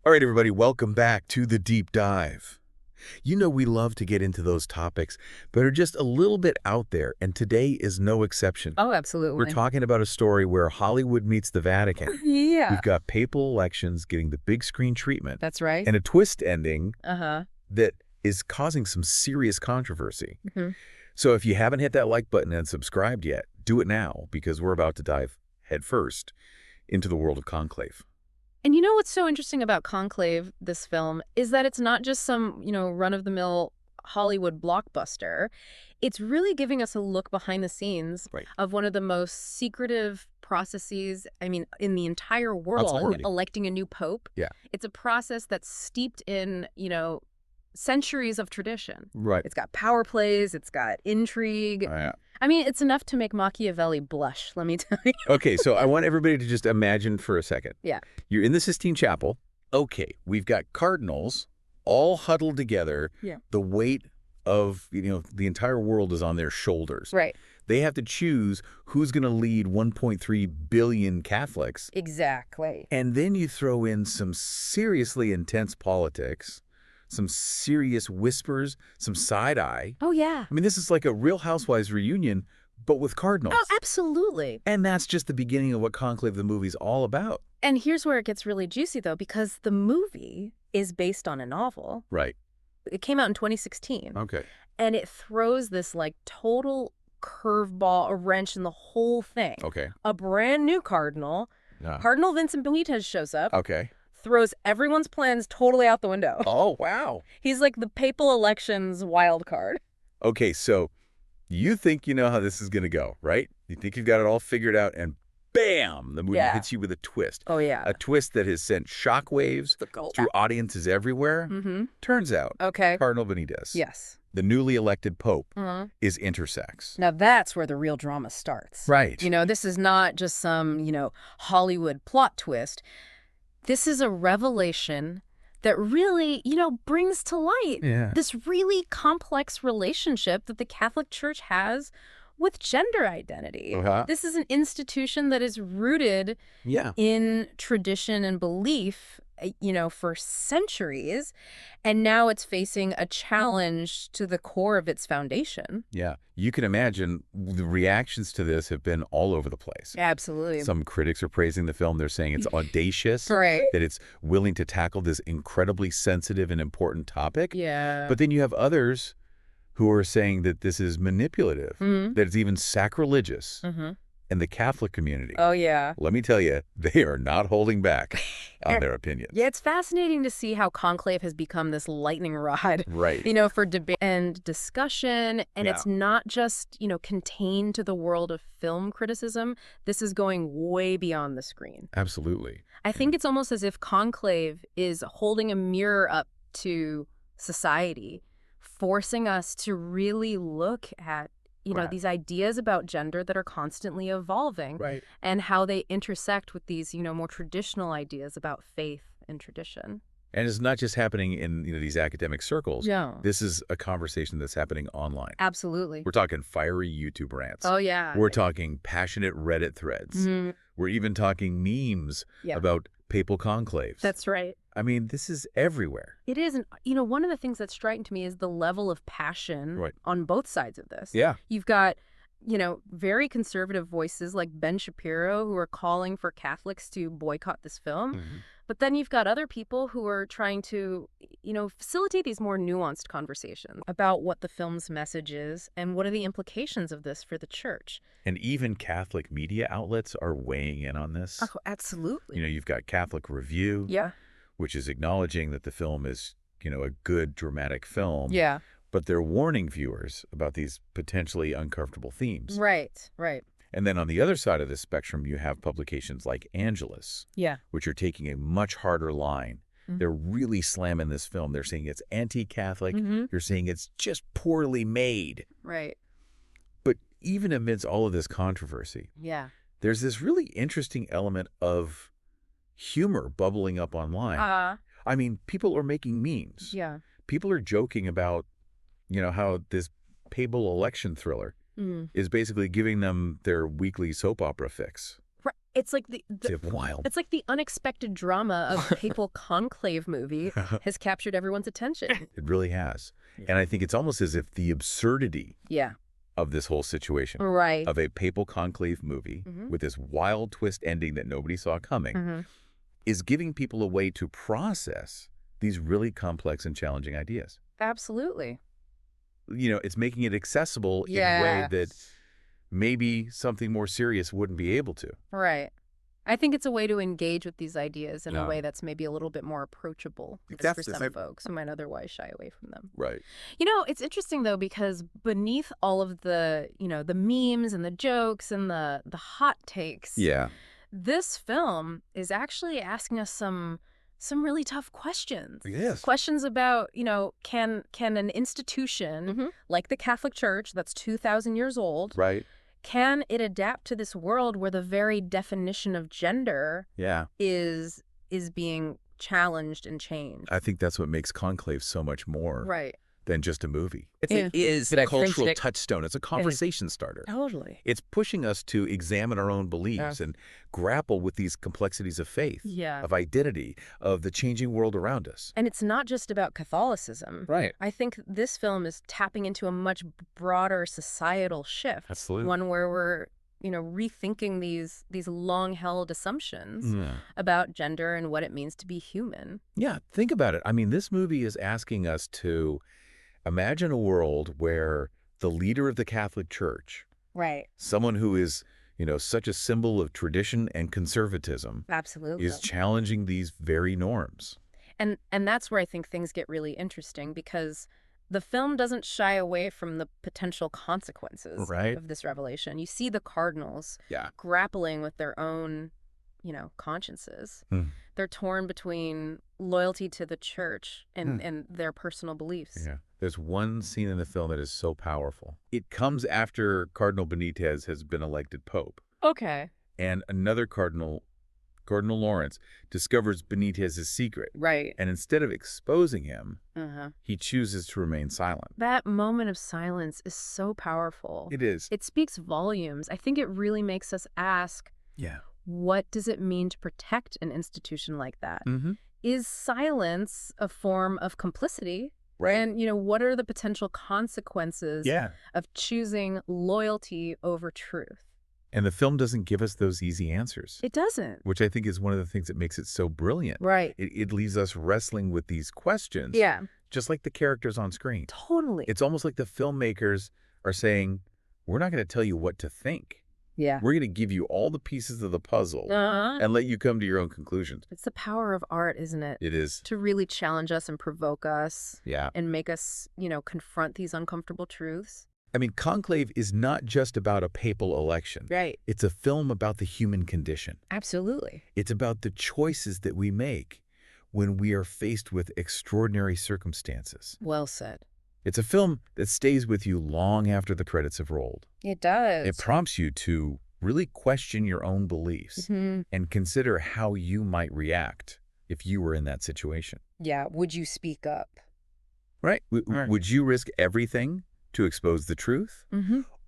All right, everybody, welcome back to the Deep Dive. You know we love to get into those topics that are just a little bit out there, and today is no exception. Oh, We're absolutely. talking about a story where Hollywood meets the Vatican. Yeah, We've got papal elections getting the big screen treatment, that's right. and a twist ending Uh-huh. that is causing some serious controversy. Mhm. So if you haven't hit that like button and subscribed yet, do it now, because we're about to dive headfirst into the world of Conclave. And you know what's so interesting about Conclave, this film, is that it's not just some, run-of-the-mill Hollywood blockbuster. It's really giving us a look behind the scenes Right. of one of the most secretive processes, in the entire world, Absolutely. electing a new pope. Yeah. It's a process that's steeped in, centuries of tradition. Right. It's got power plays, it's got intrigue. Yeah. It's enough to make Machiavelli blush, let me tell you. Okay, so I want everybody to just imagine for a second. Yeah. You're in the Sistine Chapel. Okay, we've got cardinals all huddled together. Yeah. The weight of, the entire world is on their shoulders. Right. They have to choose who's going to lead 1.3 billion Catholics. Exactly. And then you throw in some seriously intense politics, some serious whispers, some side-eye. Oh, yeah. I mean, this is like a Real Housewives reunion, but with cardinals. Oh, absolutely. And that's just the beginning of what Conclave the movie's all about. And here's where it gets really juicy, though, because the movie is based on a novel. Right. It came out in 2016. Okay. And it throws this, total curveball, a wrench in the whole thing. Okay. A brand new cardinal, Yeah. Cardinal Vincent Benitez, shows up, Okay. throws everyone's plans totally out the window. Oh, wow. He's like the papal elections wild card. Okay, so you think you know how this is going to go, right? You think you've got it all figured out, and bam, the movie Yeah. hits you with a twist. Oh, yeah. A twist that has sent shockwaves through audiences everywhere. Mm-hmm. Turns out, Okay. Cardinal Benitez, Yes. the newly elected pope, Uh-huh. is intersex. Now that's where the real drama starts. Right. This is not just some, Hollywood plot twist. This is a revelation that really, brings to light Yeah. this really complex relationship that the Catholic Church has with gender identity. Uh-huh. This is an institution that is rooted Yeah. in tradition and belief, for centuries, and now it's facing a challenge to the core of its foundation. Yeah. You can imagine the reactions to this have been all over the place. Absolutely. Some critics are praising the film. They're saying it's audacious, Right. that it's willing to tackle this incredibly sensitive and important topic. Yeah. But then you have others who are saying that this is manipulative, Mhm. that it's even sacrilegious. Mhm. And the Catholic community, Oh, yeah. let me tell you, they are not holding back on their opinions. Yeah, it's fascinating to see how Conclave has become this lightning rod, Right. for debate and discussion. And Yeah. it's not just, contained to the world of film criticism. This is going way beyond the screen. Absolutely. I think it's almost as if Conclave is holding a mirror up to society, forcing us to really look at, Right. these ideas about gender that are constantly evolving. Right. And how they intersect with these, more traditional ideas about faith and tradition. And it's not just happening in these academic circles. Yeah. This is a conversation that's happening online. Absolutely. We're talking fiery YouTube rants. Oh, yeah. We're talking passionate Reddit threads. Mhm. We're even talking memes Yeah. about papal conclaves. That's right. I mean, this is everywhere. It is. And, one of the things that's striking to me is the level of passion Right. on both sides of this. Yeah. You've got, very conservative voices like Ben Shapiro who are calling for Catholics to boycott this film. Mhm. But then you've got other people who are trying to, facilitate these more nuanced conversations about what the film's message is and what are the implications of this for the church. And even Catholic media outlets are weighing in on this. Oh, absolutely. You've got Catholic Review, Yeah. which is acknowledging that the film is, a good dramatic film. Yeah. But they're warning viewers about these potentially uncomfortable themes. Right. Right. And then on the other side of the spectrum, you have publications like Angelus, Yeah. which are taking a much harder line. Mhm. They're really slamming this film. They're saying it's anti-Catholic. Mhm. They're saying it's just poorly made. Right. But even amidst all of this controversy, Yeah. there's this really interesting element of humor bubbling up online. I mean, people are making memes. Yeah. People are joking about, how this papal election thriller Mm. is basically giving them their weekly soap opera fix. Right. It's like It's wild. it's like the unexpected drama of papal conclave movie has captured everyone's attention. It really has. And I think it's almost as if the absurdity Yeah. of this whole situation, Right. of a papal conclave movie with this wild twist ending that nobody saw coming, is giving people a way to process these really complex and challenging ideas. Absolutely. You know, it's making it accessible in a way that maybe something more serious wouldn't be able to. Right. I think it's a way to engage with these ideas in Yeah. a way that's maybe a little bit more approachable for some folks who might otherwise shy away from them. Right. You know, it's interesting, though, because beneath all of the, the memes and the jokes and the hot takes, Yeah. this film is actually asking us some really tough questions. Yes. Questions about, can an institution like the Catholic Church that's 2,000 years old, Right. can it adapt to this world where the very definition of gender is being challenged and changed? I think that's what makes Conclave so much more Right. than just a movie. It Yeah. is a cultural touchstone. It's a conversation starter. Totally. It's pushing us to examine our own beliefs and grapple with these complexities of faith, Yeah. of identity, of the changing world around us. And it's not just about Catholicism. Right. I think this film is tapping into a much broader societal shift. Absolutely. One where we're, rethinking these long-held assumptions about gender and what it means to be human. Yeah, think about it. I mean, this movie is asking us to imagine a world where the leader of the Catholic Church, Right. someone who is, such a symbol of tradition and conservatism, Absolutely. is challenging these very norms. And that's where I think things get really interesting, because the film doesn't shy away from the potential consequences Right. of this revelation. You see the cardinals Yeah. grappling with their own, consciences. Hmm. They're torn between loyalty to the church and their personal beliefs. Yeah. There's one scene in the film that is so powerful. It comes after Cardinal Benitez has been elected Pope. Okay. And another Cardinal Lawrence, discovers Benitez's secret. Right. And instead of exposing him, Uh-huh. he chooses to remain silent. That moment of silence is so powerful. It is. It speaks volumes. I think it really makes us ask, Yeah. what does it mean to protect an institution like that? Mm-hmm. Is silence a form of complicity? Right. And, what are the potential consequences of choosing loyalty over truth? And the film doesn't give us those easy answers, It doesn't. which I think is one of the things that makes it so brilliant. Right. It leaves us wrestling with these questions, Yeah, just like the characters on screen. totally. It's almost like the filmmakers are saying, we're not going to tell you what to think. Yeah. We're going to give you all the pieces of the puzzle and let you come to your own conclusions. It's the power of art, isn't it? It is. To really challenge us and provoke us Yeah. and make us, confront these uncomfortable truths. I mean, Conclave is not just about a papal election. Right. It's a film about the human condition. Absolutely. It's about the choices that we make when we are faced with extraordinary circumstances. Well said. It's a film that stays with you long after the credits have rolled. It does. It prompts you to really question your own beliefs and consider how you might react if you were in that situation. Yeah. Would you speak up? Right? Would you risk everything to expose the truth?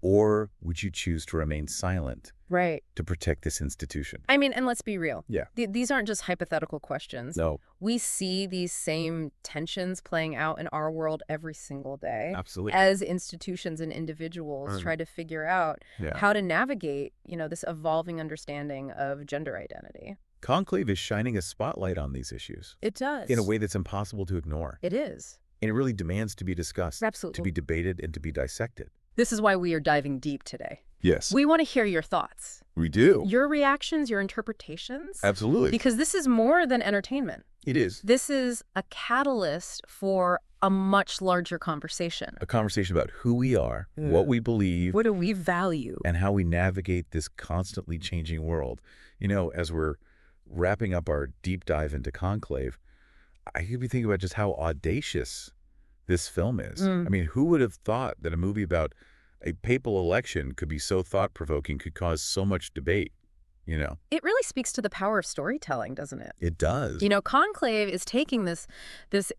Or would you choose to remain silent Right. to protect this institution? I mean, and let's be real. Yeah. These aren't just hypothetical questions. No, We see these same tensions playing out in our world every single day absolutely. as institutions and individuals try to figure out Yeah. how to navigate, this evolving understanding of gender identity. Conclave is shining a spotlight on these issues It does. in a way that's impossible to ignore. It is. And it really demands to be discussed, Absolutely. to be debated, and to be dissected. This is why we are diving deep today. Yes, We want to hear your thoughts, we do. your reactions, your interpretations, Absolutely. because this is more than entertainment. It is This is a catalyst for a much larger conversation. a conversation about who we are, what we believe, What do we value? and how we navigate this constantly changing world. As we're wrapping up our deep dive into Conclave, I could be thinking about just how audacious this film is. I mean, who would have thought that a movie about a papal election could be so thought-provoking, could cause so much debate? you know? It really speaks to the power of storytelling, doesn't it? It does. You know, Conclave is taking this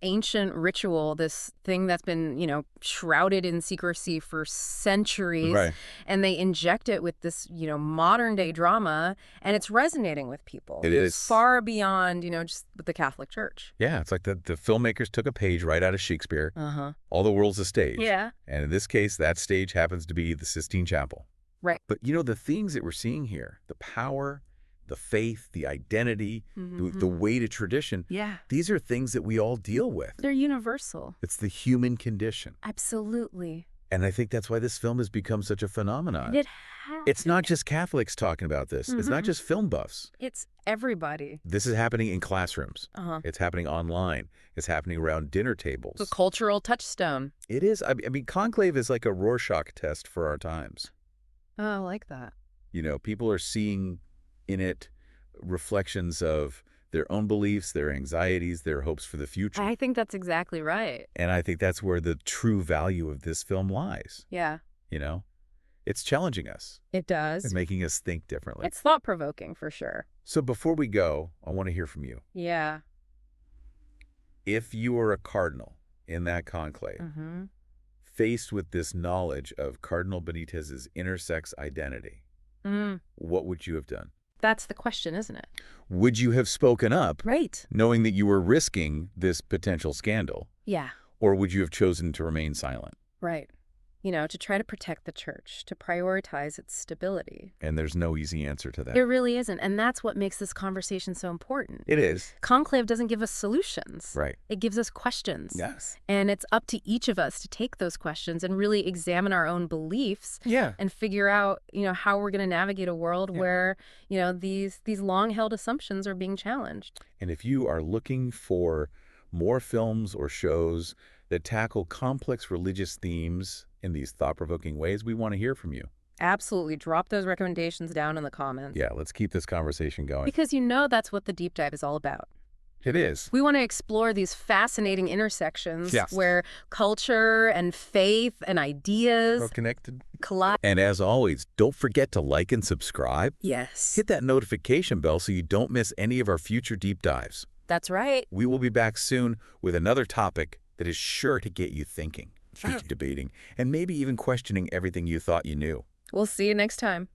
ancient ritual, this thing that's been, shrouded in secrecy for centuries, Right. and they inject it with this, modern day drama, and it's resonating with people. It is. Far beyond, just with the Catholic Church. Yeah, it's like the filmmakers took a page right out of Shakespeare. Uh-huh. All the world's a stage. Yeah. And in this case, that stage happens to be the Sistine Chapel. Right. But, the themes that we're seeing here, the power, the faith, the identity, the weight of tradition, Yeah. these are things that we all deal with. They're universal. It's the human condition. Absolutely. And I think that's why this film has become such a phenomenon. And it has. It's not just Catholics talking about this. It's not just film buffs. It's everybody. This is happening in classrooms. Uh-huh. It's happening online. It's happening around dinner tables. It's a cultural touchstone. It is. I mean, Conclave is like a Rorschach test for our times. Oh, I like that. People are seeing in it reflections of their own beliefs, their anxieties, their hopes for the future. I think that's exactly right. And I think that's where the true value of this film lies. Yeah. It's challenging us It does. and making us think differently. It's thought-provoking for sure. So before we go, I want to hear from you. Yeah. If you were a cardinal in that conclave, Mm-hmm. faced with this knowledge of Cardinal Benitez's intersex identity, what would you have done? That's the question, isn't it? Would you have spoken up, Right. knowing that you were risking this potential scandal, Yeah. or would you have chosen to remain silent? Right. To try to protect the church, to prioritize its stability. And there's no easy answer to that. There really isn't. And that's what makes this conversation so important. It is. Conclave doesn't give us solutions. Right. It gives us questions. Yes. And it's up to each of us to take those questions and really examine our own beliefs Yeah. and figure out, how we're going to navigate a world where, these long-held assumptions are being challenged. And if you are looking for more films or shows that tackle complex religious themes in these thought-provoking ways, we want to hear from you. Absolutely. Drop those recommendations down in the comments. Yeah, let's keep this conversation going. Because that's what the deep dive is all about. It is. We want to explore these fascinating intersections Yes. where culture and faith and ideas We're connected. collide. And as always, don't forget to like and subscribe. Yes. Hit that notification bell so you don't miss any of our future deep dives. That's right. We will be back soon with another topic that is sure to get you thinking, debating, and maybe even questioning everything you thought you knew. We'll see you next time.